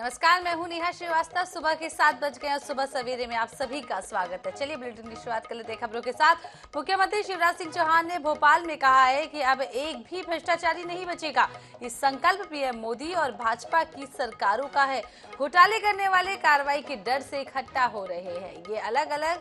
नमस्कार, मैं हूं नेहा श्रीवास्तव। सुबह के 7 बज गए और सुबह सवेरे में आप सभी का स्वागत है। चलिए बुलेटिन की शुरुआत कर लेते हैं खबरों के साथ। मुख्यमंत्री शिवराज सिंह चौहान ने भोपाल में कहा है कि अब एक भी भ्रष्टाचारी नहीं बचेगा। इस संकल्प पीएम मोदी और भाजपा की सरकारों का है। घोटाले करने वाले कार्रवाई के डर से इकट्ठा हो रहे हैं। ये अलग अलग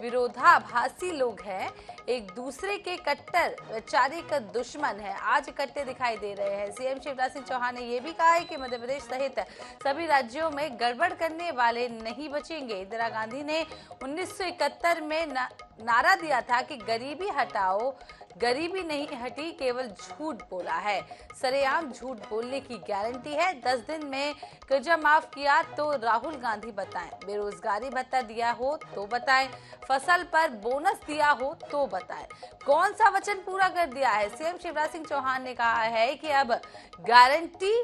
विरोधाभासी लोग हैं, एक दूसरे के कट्टर वैचारिक दुश्मन है, आज इकट्ठे दिखाई दे रहे हैं। सीएम शिवराज सिंह चौहान ने यह भी कहा है कि मध्य प्रदेश सहित सभी राज्यों में गड़बड़ करने वाले नहीं बचेंगे। इंदिरा गांधी ने 1971 में नारा दिया था कि गरीबी हटाओ, गरीबी नहीं हटी, केवल झूठ बोला है। सरेआम झूठ बोलने की गारंटी है। 10 दिन में कर्जा माफ किया तो राहुल गांधी बताएं। बेरोजगारी भत्ता दिया हो तो बताएं। फसल पर बोनस दिया हो तो बताएं। कौन सा वचन पूरा कर दिया है? सीएम शिवराज सिंह चौहान ने कहा है कि अब गारंटी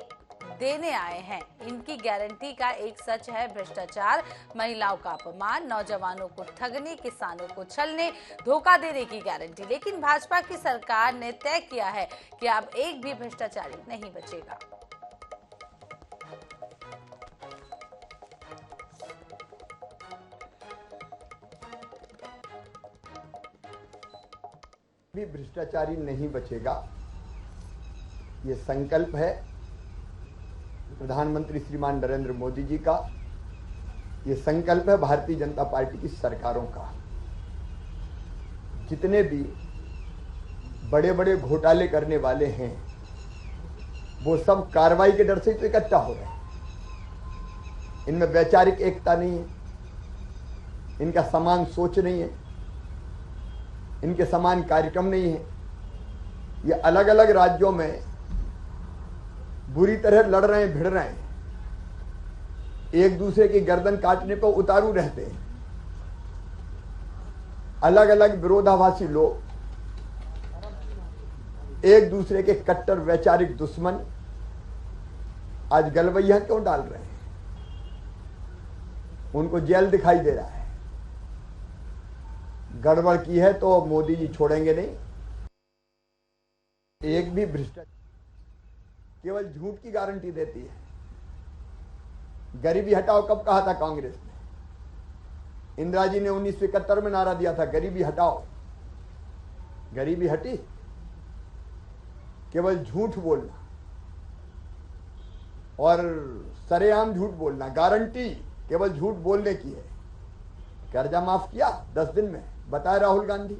देने आए हैं। इनकी गारंटी का एक सच है भ्रष्टाचार, महिलाओं का अपमान, नौजवानों को ठगने, किसानों को छलने, धोखा देने की गारंटी। लेकिन भाजपा की सरकार ने तय किया है कि अब एक भी भ्रष्टाचारी नहीं बचेगा। भी भ्रष्टाचारी नहीं बचेगा, ये संकल्प है प्रधानमंत्री श्रीमान नरेंद्र मोदी जी का। ये संकल्प है भारतीय जनता पार्टी की सरकारों का। जितने भी बड़े बड़े घोटाले करने वाले हैं वो सब कार्रवाई के डर से तो इकट्ठा हो रहे हैं। इनमें वैचारिक एकता नहीं है, इनका समान सोच नहीं है, इनके समान कार्यक्रम नहीं है। ये अलग अलग राज्यों में बुरी तरह लड़ रहे हैं, भिड़ रहे हैं, एक दूसरे की गर्दन काटने पर उतारू रहते हैं। अलग अलग विरोधाभासी लोग, एक दूसरे के कट्टर वैचारिक दुश्मन आज गलवैया क्यों डाल रहे हैं? उनको जेल दिखाई दे रहा है। गड़बड़ की है तो मोदी जी छोड़ेंगे नहीं। एक भी भ्रष्टाचार केवल झूठ की गारंटी देती है। गरीबी हटाओ कब कहा था कांग्रेस ने? इंदिरा जी ने 1971 में नारा दिया था गरीबी हटाओ। गरीबी हटी? केवल झूठ बोलना और सरेआम झूठ बोलना, गारंटी केवल झूठ बोलने की है। कर्जा माफ किया 10 दिन में, बताए राहुल गांधी।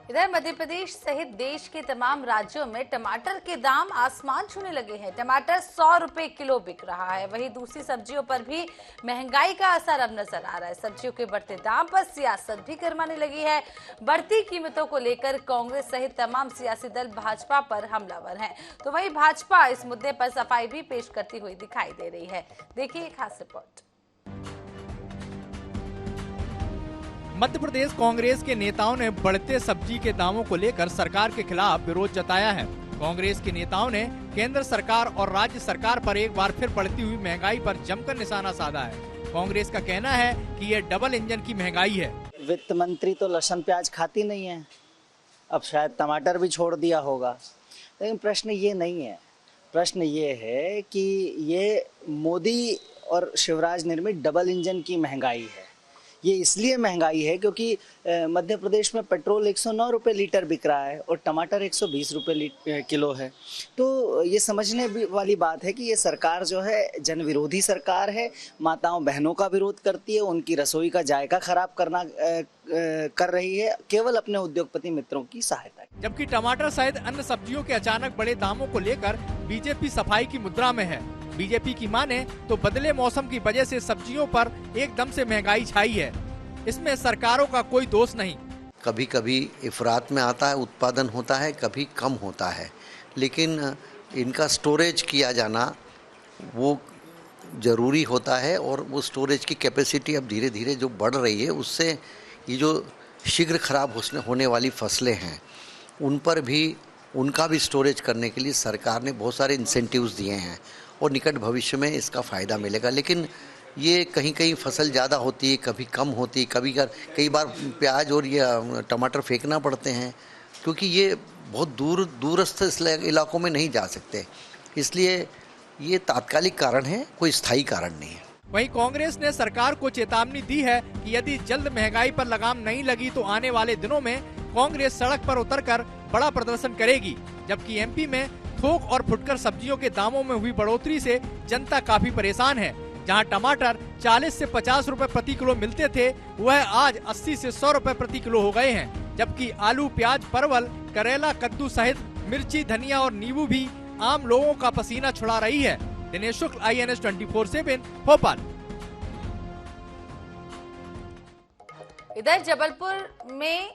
इधर मध्य प्रदेश सहित देश के तमाम राज्यों में टमाटर के दाम आसमान छूने लगे हैं। टमाटर 100 रुपए किलो बिक रहा है। वहीं दूसरी सब्जियों पर भी महंगाई का असर अब नजर आ रहा है। सब्जियों के बढ़ते दाम पर सियासत भी गरमाने लगी है। बढ़ती कीमतों को लेकर कांग्रेस सहित तमाम सियासी दल भाजपा पर हमलावर हैं। तो वहीं भाजपा इस मुद्दे पर सफाई भी पेश करती हुई दिखाई दे रही है। देखिए एक खास रिपोर्ट। मध्य प्रदेश कांग्रेस के नेताओं ने बढ़ते सब्जी के दामों को लेकर सरकार के खिलाफ विरोध जताया है। कांग्रेस के नेताओं ने केंद्र सरकार और राज्य सरकार पर एक बार फिर बढ़ती हुई महंगाई पर जमकर निशाना साधा है। कांग्रेस का कहना है कि ये डबल इंजन की महंगाई है। वित्त मंत्री तो लहसुन प्याज खाती नहीं है, अब शायद टमाटर भी छोड़ दिया होगा। लेकिन प्रश्न ये नहीं है। प्रश्न ये है कि ये मोदी और शिवराज निर्मित डबल इंजन की महंगाई है। ये इसलिए महंगाई है क्योंकि मध्य प्रदेश में पेट्रोल 109 रुपये लीटर बिक रहा है और टमाटर 120 रुपये किलो है। तो ये समझने वाली बात है कि ये सरकार जो है जन विरोधी सरकार है। माताओं बहनों का विरोध करती है, उनकी रसोई का जायका खराब कर रही है, केवल अपने उद्योगपति मित्रों की सहायता। जबकि टमाटर सहित अन्य सब्जियों के अचानक बड़े दामों को लेकर बीजेपी सफाई की मुद्रा में है। बीजेपी की माने तो बदले मौसम की वजह से सब्जियों पर एकदम से महंगाई छाई है। इसमें सरकारों का कोई दोष नहीं। कभी कभी इफरात में आता है, उत्पादन होता है, कभी कम होता है, लेकिन इनका स्टोरेज किया जाना वो ज़रूरी होता है। और वो स्टोरेज की कैपेसिटी अब धीरे धीरे जो बढ़ रही है, उससे ये जो शीघ्र खराब होने वाली फसलें हैं उन पर भी उनका भी स्टोरेज करने के लिए सरकार ने बहुत सारे इंसेंटिव्स दिए हैं और निकट भविष्य में इसका फ़ायदा मिलेगा। लेकिन ये कहीं कहीं फसल ज़्यादा होती है, कभी कम होती है, कई बार प्याज और ये टमाटर फेंकना पड़ते हैं क्योंकि ये बहुत दूरस्थ इलाकों में नहीं जा सकते। इसलिए ये तात्कालिक कारण है, कोई स्थायी कारण नहीं है। वहीं कांग्रेस ने सरकार को चेतावनी दी है कि यदि जल्द महंगाई पर लगाम नहीं लगी तो आने वाले दिनों में कांग्रेस सड़क पर उतरकर बड़ा प्रदर्शन करेगी। जबकि एमपी में थोक और फुटकर सब्जियों के दामों में हुई बढ़ोतरी से जनता काफी परेशान है। जहां टमाटर 40 से 50 रुपए प्रति किलो मिलते थे, वह आज 80 से 100 रुपए प्रति किलो हो गए हैं। जबकि आलू, प्याज, परवल, करेला, कद्दू सहित मिर्ची, धनिया और नींबू भी आम लोगों का पसीना छुड़ा रही है। दिनेश शुक्ल, INS 24/7 भोपाल। इधर जबलपुर में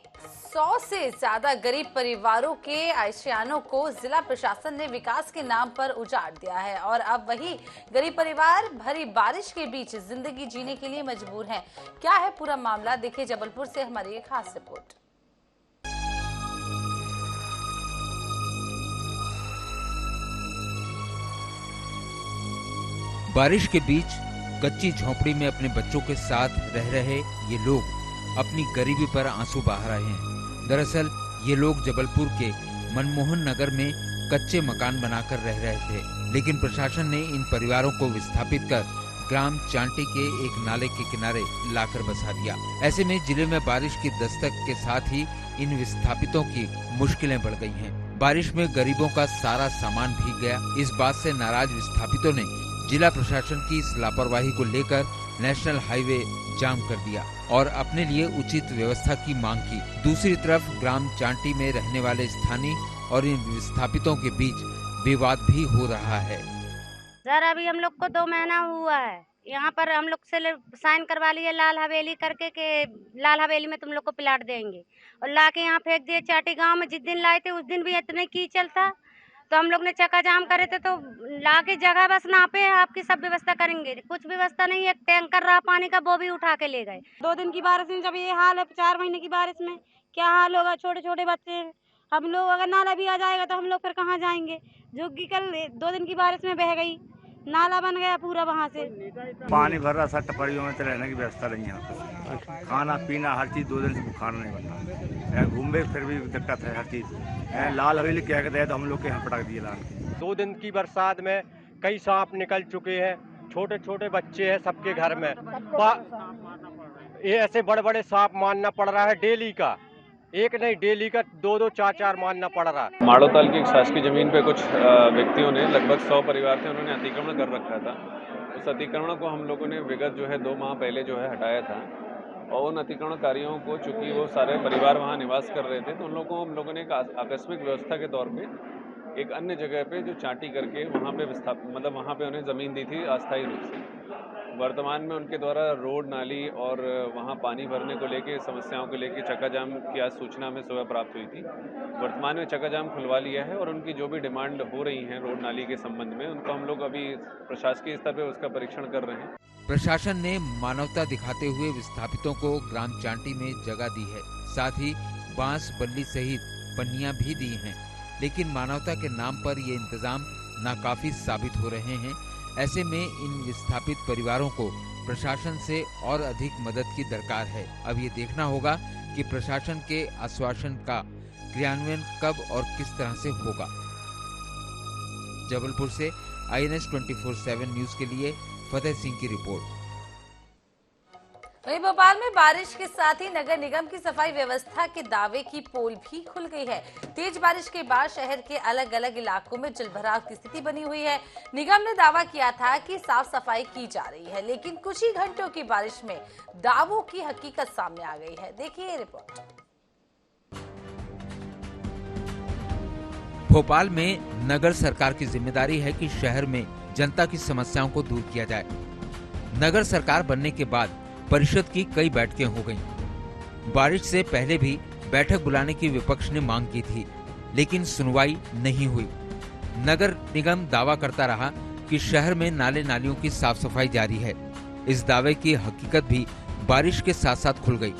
100 से ज्यादा गरीब परिवारों के आशियानों को जिला प्रशासन ने विकास के नाम पर उजाड़ दिया है और अब वही गरीब परिवार भरी बारिश के बीच जिंदगी जीने के लिए मजबूर हैं। क्या है पूरा मामला, देखिए जबलपुर से हमारी एक खास रिपोर्ट। बारिश के बीच कच्ची झोपड़ी में अपने बच्चों के साथ रह रहे ये लोग अपनी गरीबी पर आंसू बहा रहे हैं। दरअसल ये लोग जबलपुर के मनमोहन नगर में कच्चे मकान बनाकर रह रहे थे, लेकिन प्रशासन ने इन परिवारों को विस्थापित कर ग्राम चांटी के एक नाले के किनारे लाकर बसा दिया। ऐसे में जिले में बारिश की दस्तक के साथ ही इन विस्थापितों की मुश्किलें बढ़ गई हैं। बारिश में गरीबों का सारा सामान भीग गया। इस बात से नाराज विस्थापितों ने जिला प्रशासन की इस लापरवाही को लेकर नेशनल हाईवे जाम कर दिया और अपने लिए उचित व्यवस्था की मांग की। दूसरी तरफ ग्राम चांटी में रहने वाले स्थानीय और इन विस्थापितों के बीच विवाद भी हो रहा है। सर अभी हम लोग को 2 महीना हुआ है, यहाँ पर हम लोग से साइन करवा लिए लाल हवेली करके के लाल हवेली में तुम लोग को प्लाट देंगे, और ला के यहाँ फेंक दिए चाटी गांव में। जिस दिन लाए थे उस दिन भी इतने कीचड़ था, तो हम लोग ने चक्का जाम करे थे, तो ला के जगह बस नापे आपकी सब व्यवस्था करेंगे, कुछ व्यवस्था नहीं है। टैंकर रहा पानी का, वो भी उठा के ले गए। 2 दिन की बारिश में जब ये हाल है, 4 महीने की बारिश में क्या हाल होगा। छोटे छोटे बच्चे, हम लोग अगर नाला भी आ जाएगा तो हम लोग फिर कहाँ जाएंगे। जो कि कल 2 दिन की बारिश में बह गई, नाला बन गया पूरा, वहाँ से पानी भर रहा। सब टपरियों में तो रहने की व्यवस्था नहीं है, खाना पीना हर चीज़ 2 दिन से खाना नहीं बनता। घूमे फिर भी दिक्कत है हर चीज़। लाल हवेली कह के गए तो हम लोग के यहाँ पटक दिए लाल। 2 दिन की बरसात में कई सांप निकल चुके हैं, छोटे छोटे बच्चे हैं सबके घर में। ये ऐसे बड़े बड़े सांप मारना पड़ रहा है डेली का, एक नहीं डेली का 2-2, 4-4 मारना पड़ रहा है। माड़ोताल की एक शासकीय जमीन पे कुछ व्यक्तियों ने, लगभग 100 परिवार थे, उन्होंने अतिक्रमण कर रखा था। उस अतिक्रमण को हम लोगों ने विगत 2 माह पहले हटाया था, और उन अतिक्रमणकारियों को, चूंकि वो सारे परिवार वहाँ निवास कर रहे थे, तो उन लोगों को हम लोगों ने एक आकस्मिक व्यवस्था के तौर पे एक अन्य जगह पे जो चांटी करके वहाँ पे मतलब वहाँ पे उन्हें ज़मीन दी थी अस्थायी रूप से। वर्तमान में उनके द्वारा रोड, नाली और वहाँ पानी भरने को लेके समस्याओं को लेके चक्का जाम की आज सूचना हमें सुबह प्राप्त हुई थी। वर्तमान में चक्का जाम खुलवा लिया है और उनकी जो भी डिमांड हो रही है रोड नाली के संबंध में, उनको हम लोग अभी प्रशासकीय स्तर पे उसका परीक्षण कर रहे हैं। प्रशासन ने मानवता दिखाते हुए विस्थापितों को ग्राम चांटी में जगह दी है, साथ ही बांस, बल्ली सहित पन्नियां भी दी हैं, लेकिन मानवता के नाम पर ये इंतजाम नाकाफी साबित हो रहे हैं। ऐसे में इन विस्थापित परिवारों को प्रशासन से और अधिक मदद की दरकार है। अब ये देखना होगा कि प्रशासन के आश्वासन का क्रियान्वयन कब और किस तरह से होगा। जबलपुर से INS 24/7 न्यूज के लिए फतेह सिंह की रिपोर्ट। वहीं भोपाल में बारिश के साथ ही नगर निगम की सफाई व्यवस्था के दावे की पोल भी खुल गई है। तेज बारिश के बाद शहर के अलग अलग इलाकों में जलभराव की स्थिति बनी हुई है। निगम ने दावा किया था कि साफ सफाई की जा रही है, लेकिन कुछ ही घंटों की बारिश में दावों की हकीकत सामने आ गई है। देखिए ये रिपोर्ट। भोपाल में नगर सरकार की जिम्मेदारी है कि शहर में जनता की समस्याओं को दूर किया जाए। नगर सरकार बनने के बाद परिषद की कई बैठकें हो गईं। बारिश से पहले भी बैठक बुलाने की विपक्ष ने मांग की थी, लेकिन सुनवाई नहीं हुई। नगर निगम दावा करता रहा कि शहर में नाले नालियों की साफ सफाई जारी है। इस दावे की हकीकत भी बारिश के साथ साथ खुल गई।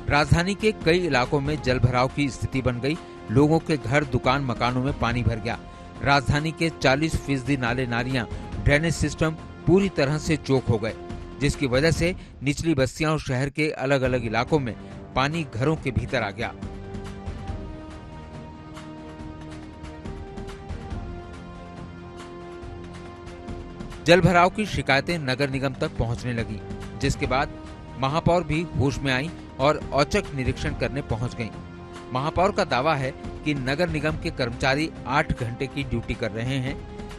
राजधानी के कई इलाकों में जलभराव की स्थिति बन गई। लोगों के घर, दुकान, मकानों में पानी भर गया। राजधानी के 40% नाले नालियां, ड्रेनेज सिस्टम पूरी तरह से चोक हो गए, जिसकी वजह से निचली बस्तियां और शहर के अलग अलग इलाकों में पानी घरों के भीतर आ गया। जल भराव की शिकायतें नगर निगम तक पहुंचने लगी, जिसके बाद महापौर भी होश में आई और औचक निरीक्षण करने पहुंच गईं। महापौर का दावा है कि नगर निगम के कर्मचारी 8 घंटे की ड्यूटी कर रहे हैं।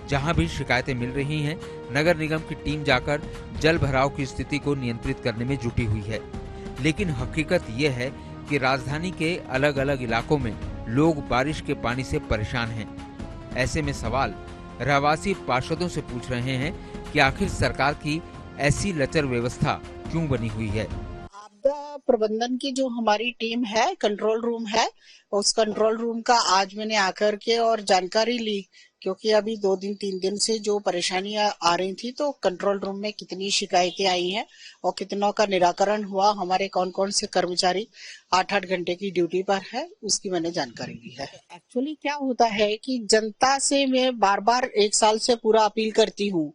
जहां भी शिकायतें मिल रही हैं, नगर निगम की टीम जाकर जल भराव की स्थिति को नियंत्रित करने में जुटी हुई है। लेकिन हकीकत ये है कि राजधानी के अलग अलग इलाकों में लोग बारिश के पानी से परेशान हैं। ऐसे में सवाल रहवासी पार्षदों से पूछ रहे हैं कि आखिर सरकार की ऐसी लचर व्यवस्था क्यों बनी हुई है। आपदा प्रबंधन की जो हमारी टीम है, कंट्रोल रूम है, उस कंट्रोल रूम का आज मैंने आकर के और जानकारी ली, क्योंकि अभी 2-3 दिन से जो परेशानियां आ रही थी, तो कंट्रोल रूम में कितनी शिकायतें आई हैं और कितनों का निराकरण हुआ, हमारे कौन कौन से कर्मचारी 8-8 घंटे की ड्यूटी पर है, उसकी मैंने जानकारी ली है। एक्चुअली क्या होता है कि जनता से मैं बार बार 1 साल से पूरा अपील करती हूँ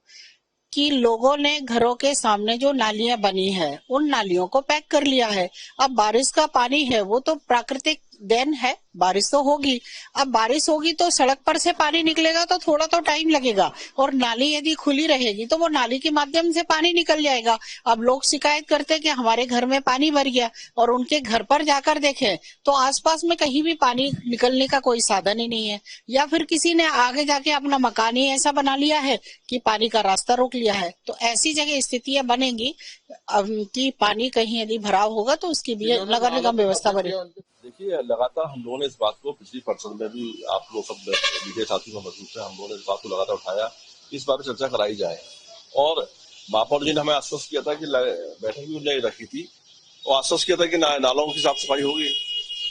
कि लोगों ने घरों के सामने जो नालियां बनी है, उन नालियों को पैक कर लिया है। अब बारिश का पानी है, वो तो प्राकृतिक देन है, बारिश तो होगी। अब बारिश होगी तो सड़क पर से पानी निकलेगा तो थोड़ा तो टाइम लगेगा, और नाली यदि खुली रहेगी तो वो नाली के माध्यम से पानी निकल जाएगा। अब लोग शिकायत करते हैं कि हमारे घर में पानी भर गया, और उनके घर पर जाकर देखें तो आसपास में कहीं भी पानी निकलने का कोई साधन ही नहीं है, या फिर किसी ने आगे जाके अपना मकान ही ऐसा बना लिया है कि पानी का रास्ता रोक लिया है। तो ऐसी जगह स्थितियां बनेंगी कि पानी कहीं यदि भराव होगा तो उसकी भी नगर निगम व्यवस्था बनेगी। देखिए, लगातार हम लोगों ने इस बात को पिछली परिषद में भी, आप लोग सब मीडिया साथियों को मजबूत है, हम लोगों ने इस बात को लगातार उठाया, इस बात पर चर्चा कराई जाए। और महापौर जी ने हमें आश्वस्त किया था कि बैठक भी उन्होंने रखी थी और आश्वस्त किया था कि नालों की साफ सफाई होगी,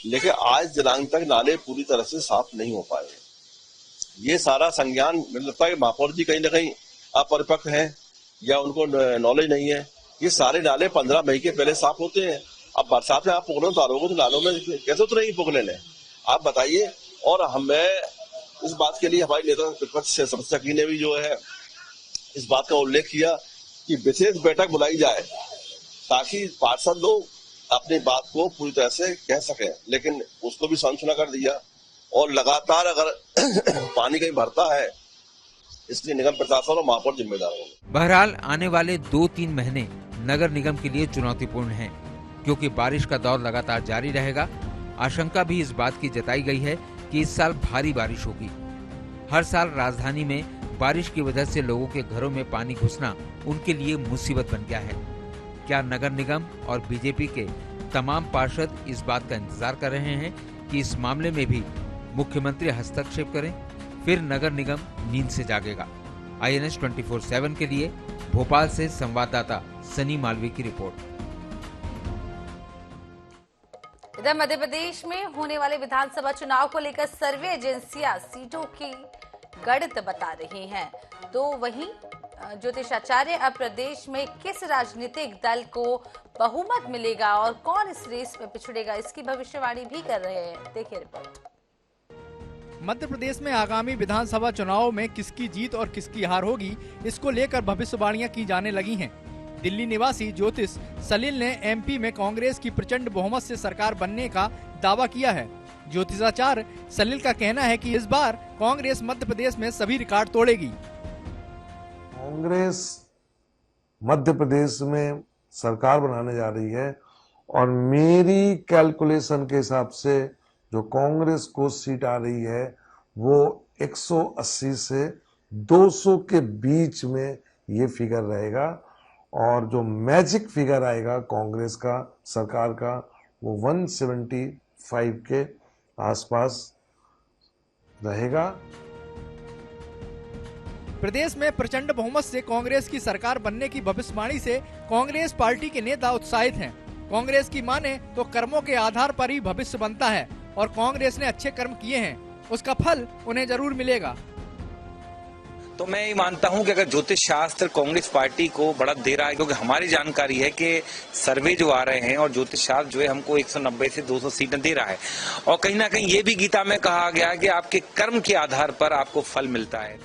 लेकिन आज दिनांक तक नाले पूरी तरह से साफ नहीं हो पाए। ये सारा संज्ञान मुझे लगता है कि महापौर जी कहीं ना कहीं अपरिपक्व हैं या उनको नॉलेज नहीं है। ये सारे नाले 15 मई के पहले साफ होते हैं। अब बरसात में आप पुगने उतारोगे तो नालों में कैसे उतरेंगी पुगने ने, आप बताइए। और हमें इस बात के लिए हमारे नेता प्रतिपक्ष समस्या की ने भी जो है इस बात का उल्लेख किया कि विशेष बैठक बुलाई जाए ताकि पार्षद लोग अपनी बात को पूरी तरह से कह सकें, लेकिन उसको भी अनसुना कर दिया। और लगातार अगर पानी कहीं भरता है, इसलिए निगम प्रशासन और महापौर जिम्मेदार होंगे। बहरहाल आने वाले 2-3 महीने नगर निगम के लिए चुनौतीपूर्ण हैं, क्योंकि बारिश का दौर लगातार जारी रहेगा। आशंका भी इस बात की जताई गई है कि इस साल भारी बारिश होगी। हर साल राजधानी में बारिश की वजह से लोगों के घरों में पानी घुसना उनके लिए मुसीबत बन गया है। क्या नगर निगम और बीजेपी के तमाम पार्षद इस बात का इंतजार कर रहे हैं कि इस मामले में भी मुख्यमंत्री हस्तक्षेप करें? फिर नगर निगम नींद से जागेगा। INS 24/7 के लिए भोपाल से संवाददाता सनी मालवी की रिपोर्ट। इधर मध्य प्रदेश में होने वाले विधानसभा चुनाव को लेकर सर्वे एजेंसियां सीटों की गणित बता रही हैं, तो वहीं ज्योतिषाचार्य अब प्रदेश में किस राजनीतिक दल को बहुमत मिलेगा और कौन इस रेस में पिछड़ेगा, इसकी भविष्यवाणी भी कर रहे हैं। देखिए रिपोर्ट। मध्य प्रदेश में आगामी विधानसभा चुनाव में किसकी जीत और किसकी हार होगी, इसको लेकर भविष्यवाणियां की जाने लगी हैं। दिल्ली निवासी ज्योतिष सलील ने MP में कांग्रेस की प्रचंड बहुमत से सरकार बनने का दावा किया है। ज्योतिषाचार्य सलील का कहना है कि इस बार कांग्रेस मध्य प्रदेश में सभी रिकॉर्ड तोड़ेगी। कांग्रेस मध्य प्रदेश में सरकार बनाने जा रही है और मेरी कैलकुलेशन के हिसाब से जो कांग्रेस को सीट आ रही है वो 180 से 200 के बीच में ये फिगर रहेगा, और जो मैजिक फिगर आएगा कांग्रेस का सरकार का वो 175 के आसपास रहेगा। प्रदेश में प्रचंड बहुमत से कांग्रेस की सरकार बनने की भविष्यवाणी से कांग्रेस पार्टी के नेता उत्साहित हैं। कांग्रेस की माने तो कर्मों के आधार पर ही भविष्य बनता है, और कांग्रेस ने अच्छे कर्म किए हैं, उसका फल उन्हें जरूर मिलेगा। तो मैं ये मानता हूं कि अगर ज्योतिष शास्त्र कांग्रेस पार्टी को बढ़त दे रहा है, क्योंकि हमारी जानकारी है कि सर्वे जो आ रहे हैं और ज्योतिष शास्त्र जो है हमको 190 से 200 सीटें दे रहा है, और कहीं ना कहीं ये भी गीता में कहा गया है कि आपके कर्म के आधार पर आपको फल मिलता है।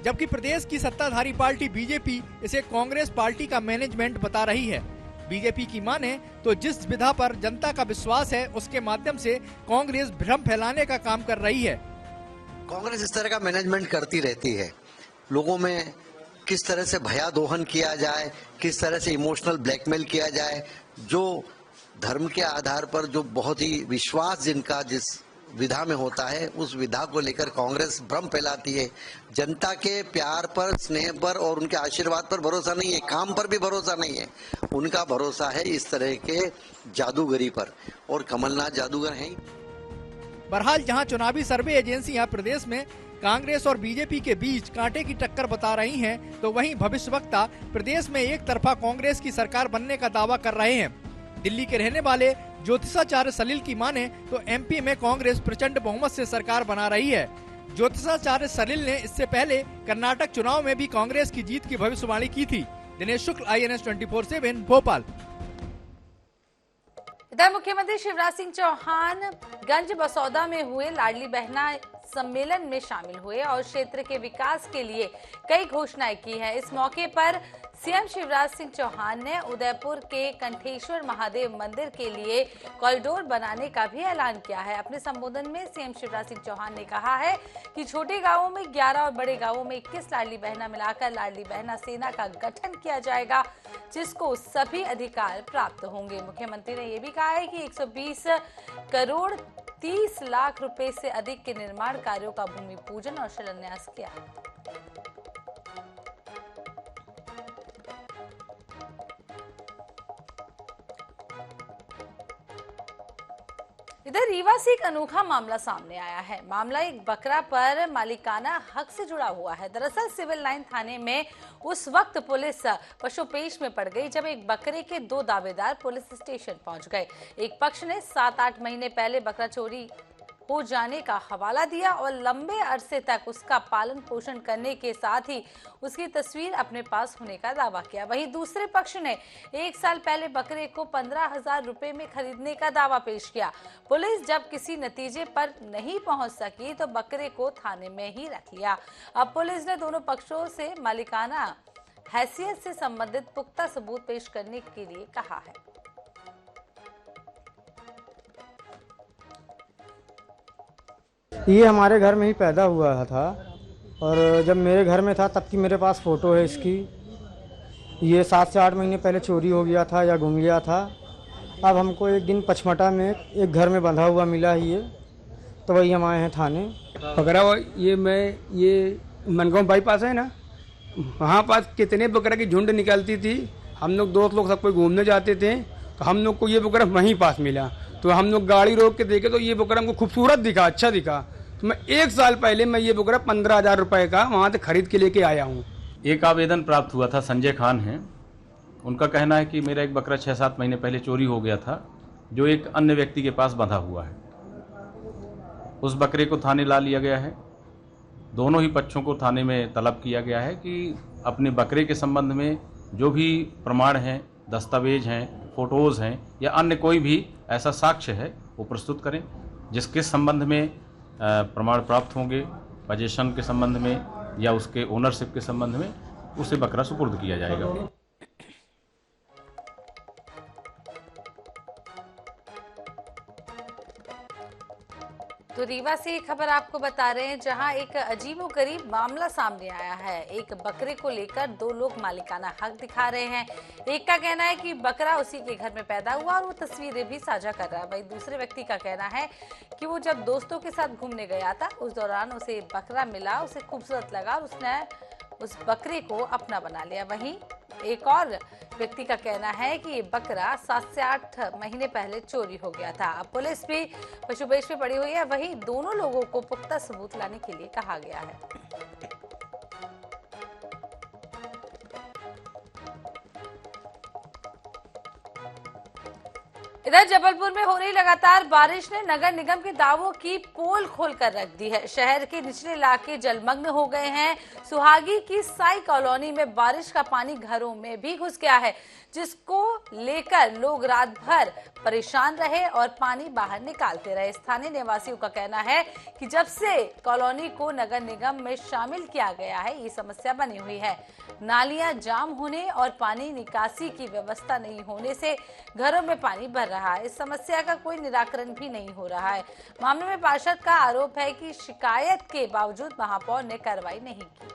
जबकि प्रदेश की सत्ताधारी पार्टी बीजेपी इसे कांग्रेस पार्टी का मैनेजमेंट बता रही है। बीजेपी की माने तो जिस विधा पर जनता का विश्वास है उसके माध्यम से कांग्रेस भ्रम फैलाने का काम कर रही है। कांग्रेस इस तरह का मैनेजमेंट करती रहती है, लोगों में किस तरह से भयादोहन किया जाए, किस तरह से इमोशनल ब्लैकमेल किया जाए, जो धर्म के आधार पर जो बहुत ही विश्वास जिनका जिस विधा में होता है, उस विधा को लेकर कांग्रेस भ्रम फैलाती है। जनता के प्यार पर, स्नेह पर और उनके आशीर्वाद पर भरोसा नहीं है, काम पर भी भरोसा नहीं है। उनका भरोसा है इस तरह के जादूगरी पर, और कमलनाथ जादूगर हैं। बहरहाल जहां चुनावी सर्वे एजेंसियां प्रदेश में कांग्रेस और बीजेपी के बीच कांटे की टक्कर बता रही हैं, तो वहीं भविष्यवक्ता प्रदेश में एक तरफा कांग्रेस की सरकार बनने का दावा कर रहे हैं। दिल्ली के रहने वाले ज्योतिषाचार्य सलील की माने तो एमपी में कांग्रेस प्रचंड बहुमत से सरकार बना रही है। ज्योतिषाचार्य सलील ने इससे पहले कर्नाटक चुनाव में भी कांग्रेस की जीत की भविष्यवाणी की थी। दिनेश शुक्ल, INS 24/7 भोपाल। इधर मुख्यमंत्री शिवराज सिंह चौहान गंज बसौदा में हुए लाडली बहना सम्मेलन में शामिल हुए और क्षेत्र के विकास के लिए कई घोषणाएं की हैं। इस मौके पर सीएम शिवराज सिंह चौहान ने उदयपुर के कंठेश्वर महादेव मंदिर के लिए कॉरिडोर बनाने का भी ऐलान किया है। अपने संबोधन में सीएम शिवराज सिंह चौहान ने कहा है कि छोटे गांवों में 11 और बड़े गांवों में 21 लाडली बहना मिलाकर लाडली बहना सेना का गठन किया जाएगा, जिसको सभी अधिकार प्राप्त होंगे। मुख्यमंत्री ने यह भी कहा है कि 120 करोड़ 30 लाख रुपए से अधिक के निर्माण कार्यों का भूमि पूजन और शिलान्यास किया। इधर रीवा से एक अनोखा मामला सामने आया है। मामला एक बकरा पर मालिकाना हक से जुड़ा हुआ है। दरअसल सिविल लाइन थाने में उस वक्त पुलिस पशुपेश में पड़ गई जब एक बकरे के 2 दावेदार पुलिस स्टेशन पहुंच गए। एक पक्ष ने 7-8 महीने पहले बकरा चोरी हो जाने का हवाला दिया और लंबे अरसे तक उसका पालन पोषण करने के साथ ही उसकी तस्वीर अपने पास होने का दावा किया। वहीं दूसरे पक्ष ने 1 साल पहले बकरे को 15,000 रुपए में खरीदने का दावा पेश किया। पुलिस जब किसी नतीजे पर नहीं पहुंच सकी तो बकरे को थाने में ही रख लिया। अब पुलिस ने दोनों पक्षों से मालिकाना हैसियत से संबंधित पुख्ता सबूत पेश करने के लिए कहा है। ये हमारे घर में ही पैदा हुआ था और जब मेरे घर में था तब की मेरे पास फ़ोटो है इसकी। ये 7 से 8 महीने पहले चोरी हो गया था या गुम गया था। अब हमको एक दिन पचमटा में एक घर में बंधा हुआ मिला ही है, तो वही हम आए हैं थाने। बकरा ये मनगांव बाईपास है ना, वहाँ पास कितने बकरा की झुंड निकलती थी। हम लोग दोस्त लोग सब कोई घूमने जाते थे तो हम लोग को ये बकरा वहीं पास मिला। तो हम लोग गाड़ी रोक के देखे तो ये बकरा हमको खूबसूरत दिखा, अच्छा दिखा। तो मैं 1 साल पहले मैं ये बकरा 15,000 रुपए का वहाँ से खरीद के लेके आया हूँ। एक आवेदन प्राप्त हुआ था, संजय खान हैं। उनका कहना है कि मेरा एक बकरा 6-7 महीने पहले चोरी हो गया था, जो एक अन्य व्यक्ति के पास बंधा हुआ है। उस बकरे को थाने ला लिया गया है। दोनों ही पक्षों को थाने में तलब किया गया है कि अपने बकरे के संबंध में जो भी प्रमाण हैं, दस्तावेज हैं, फोटोज़ हैं या अन्य कोई भी ऐसा साक्ष्य है वो प्रस्तुत करें, जिसके संबंध में प्रमाण प्राप्त होंगे, पोजीशन के संबंध में या उसके ओनरशिप के संबंध में, उसे बकरा सुपुर्द किया जाएगा। तो रीवा से एक खबर आपको बता रहे हैं, जहां एक अजीबोगरीब मामला सामने आया है। एक बकरे को लेकर 2 लोग मालिकाना हक दिखा रहे हैं। एक का कहना है कि बकरा उसी के घर में पैदा हुआ और वो तस्वीरें भी साझा कर रहा है। वहीं दूसरे व्यक्ति का कहना है कि वो जब दोस्तों के साथ घूमने गया था, उस दौरान उसे बकरा मिला, उसे खूबसूरत लगा और उसने उस बकरे को अपना बना लिया। वहीं एक और व्यक्ति का कहना है कि ये बकरा 7 से 8 महीने पहले चोरी हो गया था। अब पुलिस भी पशुपेश में पड़ी हुई है। वहीं दोनों लोगों को पुख्ता सबूत लाने के लिए कहा गया है। इधर जबलपुर में हो रही लगातार बारिश ने नगर निगम के दावों की पोल खोलकर रख दी है। शहर के निचले इलाके जलमग्न हो गए हैं। सुहागी की साई कॉलोनी में बारिश का पानी घरों में भी घुस गया है, जिसको लेकर लोग रात भर परेशान रहे और पानी बाहर निकालते रहे। स्थानीय निवासियों का कहना है कि जब से कॉलोनी को नगर निगम में शामिल किया गया है, ये समस्या बनी हुई है। नालियां जाम होने और पानी निकासी की व्यवस्था नहीं होने से घरों में पानी भर रहा है। इस समस्या का कोई निराकरण भी नहीं हो रहा है। मामले में पार्षद का आरोप है कि शिकायत के बावजूद महापौर ने कार्रवाई नहीं की।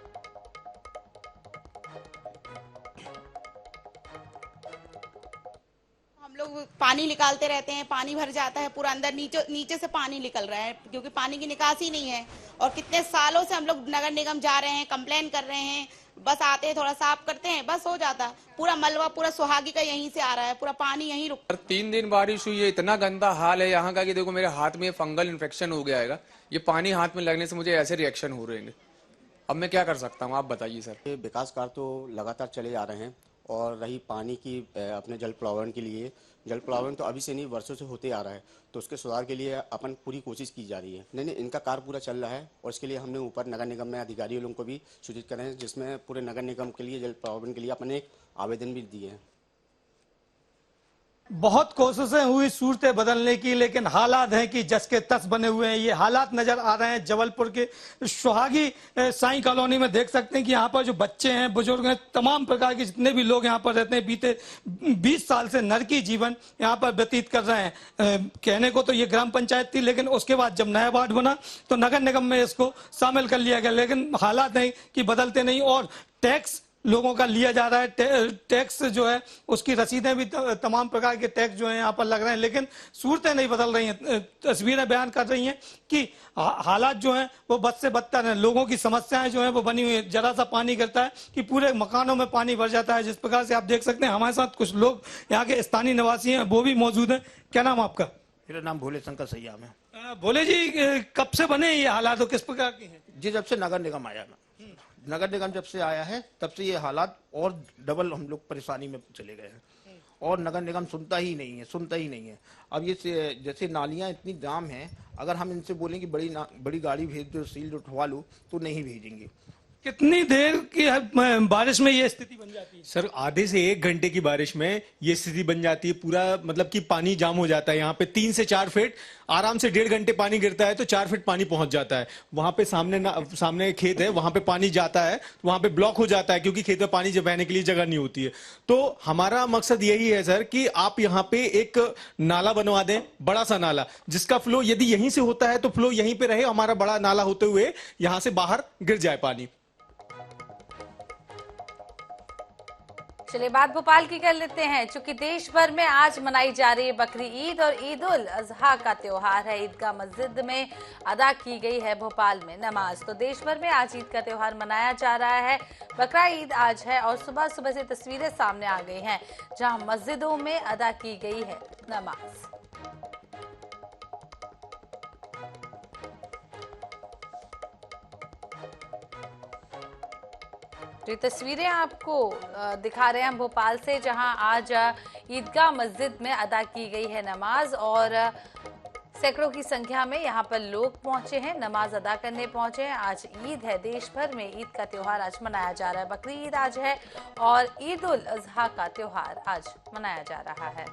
पानी निकालते रहते हैं, पानी भर जाता है पूरा, अंदर नीचे से पानी निकल रहा है क्योंकि पानी की निकासी नहीं है। और कितने सालों से हम लोग नगर निगम जा रहे हैं, कंप्लेन कर रहे हैं, बस आते हैं थोड़ा साफ करते हैं, बस हो जाता। पूरा मलबा पूरा सुहागी का यहीं से आ रहा है, पूरा पानी यहीं रुक। 3 दिन बारिश हुई है, इतना गंदा हाल है यहाँ का कि देखो मेरे हाथ में फंगल इन्फेक्शन हो गया है। ये पानी हाथ में लगने से मुझे ऐसे रिएक्शन हो रहे हैं। अब मैं क्या कर सकता हूँ, आप बताइए सर। विकास कार्य तो लगातार चले जा रहे हैं और रही पानी की अपने जल प्लावन के लिए, जल प्लावन तो अभी से नहीं वर्षों से होते आ रहा है, तो उसके सुधार के लिए अपन पूरी कोशिश की जा रही है। नहीं, इनका कार्य पूरा चल रहा है और इसके लिए हमने ऊपर नगर निगम में अधिकारियों लोगों को भी सूचित करे हैं, जिसमें पूरे नगर निगम के लिए जल प्लावन के लिए अपने एक आवेदन भी दिए हैं। बहुत कोशिशें हुई सूरतें बदलने की, लेकिन हालात हैं कि जस के तस बने हुए हैं। ये हालात नजर आ रहे हैं जबलपुर के सुहागी साई कॉलोनी में। देख सकते हैं कि यहाँ पर जो बच्चे हैं, बुजुर्ग हैं, तमाम प्रकार के जितने भी लोग यहाँ पर रहते हैं, बीते 20 साल से नरकी जीवन यहाँ पर व्यतीत कर रहे हैं। कहने को तो ये ग्राम पंचायत थी, लेकिन उसके बाद जब नया वार्ड बना तो नगर निगम में इसको शामिल कर लिया गया, लेकिन हालात नहीं कि बदलते नहीं और टैक्स लोगों का लिया जा रहा है। टैक्स जो है उसकी रसीदें भी, तमाम प्रकार के टैक्स जो है यहाँ पर लग रहे हैं, लेकिन सूरतें नहीं बदल रही हैं। तस्वीरें बयान कर रही हैं कि हालात जो हैं वो बद से बदतर हैं। लोगों की समस्याएं जो हैं वो बनी हुई है। जरा सा पानी गिरता है कि पूरे मकानों में पानी भर जाता है। जिस प्रकार से आप देख सकते हैं, हमारे साथ कुछ लोग यहाँ के स्थानीय निवासी हैं, वो भी मौजूद हैं। क्या नाम आपका? मेरा नाम भोले शंकर सैयाम है। भोले जी, कब से बने ये हालात और किस प्रकार के हैं? जी, जब से नगर निगम आया ना, नगर निगम जब से आया है तब से ये हालात और डबल हम लोग परेशानी में चले गए हैं और नगर निगम सुनता ही नहीं है। अब ये जैसे नालियां इतनी जाम हैं, अगर हम इनसे बोलें कि बड़ी गाड़ी भेज दो, सील उठवा लो, तो नहीं भेजेंगे। कितनी देर की बारिश में ये स्थिति बन जाती है? सर, आधे से 1 घंटे की बारिश में ये स्थिति बन जाती है। पूरा मतलब कि पानी जाम हो जाता है। यहाँ पे 3 से 4 फीट आराम से 1.5 घंटे पानी गिरता है तो 4 फीट पानी पहुंच जाता है। वहां पे सामने खेत है, वहां पे पानी जाता है, वहां पे ब्लॉक हो जाता है क्योंकि खेत में पानी जब बहने के लिए जगह नहीं होती है। तो हमारा मकसद यही है सर कि आप यहाँ पे एक नाला बनवा दें, बड़ा सा नाला, जिसका फ्लो यदि यहीं से होता है तो फ्लो यहीं पे रहे, हमारा बड़ा नाला होते हुए यहाँ से बाहर गिर जाए पानी। चलिए बात भोपाल की कर लेते हैं। चूंकि देश भर में आज मनाई जा रही है बकरी ईद और ईद उल अजहा का त्योहार है। ईदगाह मस्जिद में अदा की गई है भोपाल में नमाज। तो देश भर में आज ईद का त्योहार मनाया जा रहा है। बकरा ईद आज है और सुबह सुबह से तस्वीरें सामने आ गई हैं जहां मस्जिदों में अदा की गई है नमाज। तो ये तस्वीरें आपको दिखा रहे हैं हम भोपाल से, जहां आज ईदगाह मस्जिद में अदा की गई है नमाज और सैकड़ों की संख्या में यहां पर लोग पहुंचे हैं, नमाज अदा करने पहुंचे हैं। आज ईद है, देश भर में ईद का त्योहार आज मनाया जा रहा है। बकरी ईद आज है और ईद उल अजहा का त्योहार आज मनाया जा रहा है।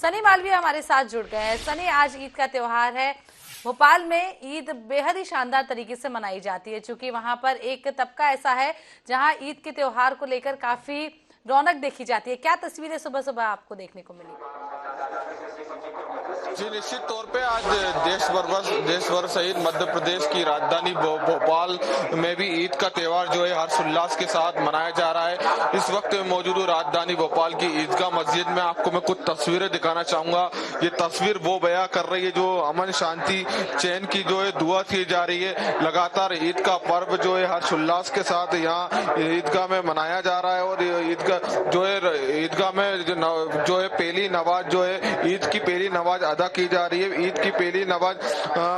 सनी मालवीय हमारे साथ जुड़ गए हैं। सनी, आज ईद का त्योहार है। भोपाल में ईद बेहद ही शानदार तरीके से मनाई जाती है, क्योंकि वहां पर एक तबका ऐसा है जहां ईद के त्योहार को लेकर काफी रौनक देखी जाती है। क्या तस्वीरें सुबह सुबह आपको देखने को मिली? जी, निश्चित तौर पे आज देश भर सहित मध्य प्रदेश की राजधानी भोपाल में भी ईद का त्योहार जो है हर्षोल्लास के साथ मनाया जा रहा है। इस वक्त मौजूद हूँ राजधानी भोपाल की ईदगाह मस्जिद में। आपको मैं कुछ तस्वीरें दिखाना चाहूंगा। ये तस्वीर वो बयां कर रही है जो अमन शांति चैन की जो है दुआ की जा रही है। लगातार ईद का पर्व जो है हर्षोल्लास के साथ यहाँ ईदगाह में मनाया जा रहा है और ईदगाह जो है ईदगाह में जो है पहली नमाज जो है ईद की पहली नमाज अदा की जा रही है। ईद की पहली नमाज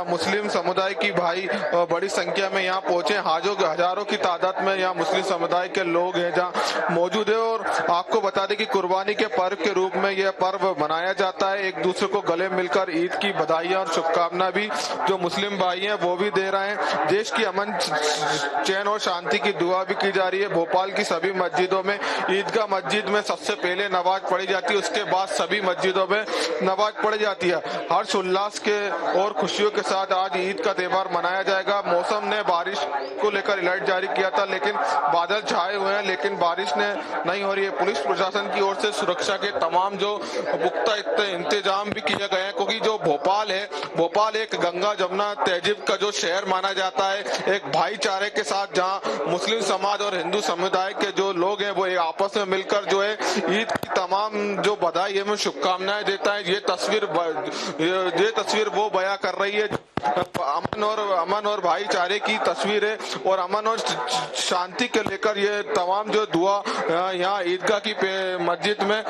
मुस्लिम समुदाय की भाई बड़ी संख्या में यहाँ पहुंचे। हजारों की तादाद में यहाँ मुस्लिम समुदाय के लोग हैं जहाँ मौजूद है। और आपको बता दें कि कुर्बानी के पर्व के रूप में यह पर्व मनाया जाता है। एक दूसरे को गले मिलकर ईद की बधाइयां और शुभकामना भी जो मुस्लिम भाई हैं वो भी दे रहे हैं। देश की अमन चैन और शांति की दुआ भी की जा रही है। भोपाल की सभी मस्जिदों में ईदगाह मस्जिद में सबसे पहले नमाज पढ़ी जाती है, उसके बाद सभी मस्जिदों में नमाज पढ़ी जाती है। हर्ष उल्लास के और खुशियों के साथ आज ईद का त्योहार मनाया जाएगा। मौसम ने बारिश को लेकर अलर्ट जारी किया था, लेकिन बादल छाए हुए हैं, लेकिन बारिश ने नहीं हो रही है। पुलिस प्रशासन की ओर से सुरक्षा के तमाम जो पुख्ता इंतजाम भी किए गए हैं, क्योंकि जो भोपाल है। भोपाल एक गंगा जमुना तहजीब का जो शहर माना जाता है, एक भाईचारे के साथ जहां मुस्लिम समाज और हिंदू समुदाय के जो लोग हैं वो आपस में मिलकर जो है ईद की तमाम जो बधाई एवं शुभकामनाएं देता है। ये तस्वीर वो बयां कर रही है अमन और भाईचारे की तस्वीर है और अमन और शांति के लेकर ये तमाम जो दुआ यहाँ ईदगाह की मस्जिद में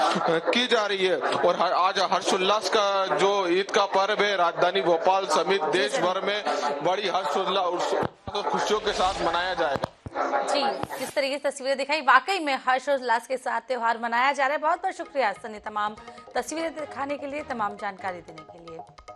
की जा रही है। और आज हर्षोल्लास का जो ईद का पर्व है राजधानी भोपाल समेत देश भर में बड़ी हर्षोल्लास और खुशियों के साथ मनाया जाएगा। जी, जिस तरीके से तस्वीरें दिखाई, वाकई में हर्षोल्लास के साथ त्योहार मनाया जा रहा है। बहुत बहुत शुक्रिया सनी, तमाम तस्वीरें दिखाने के लिए, तमाम जानकारी देने के लिए।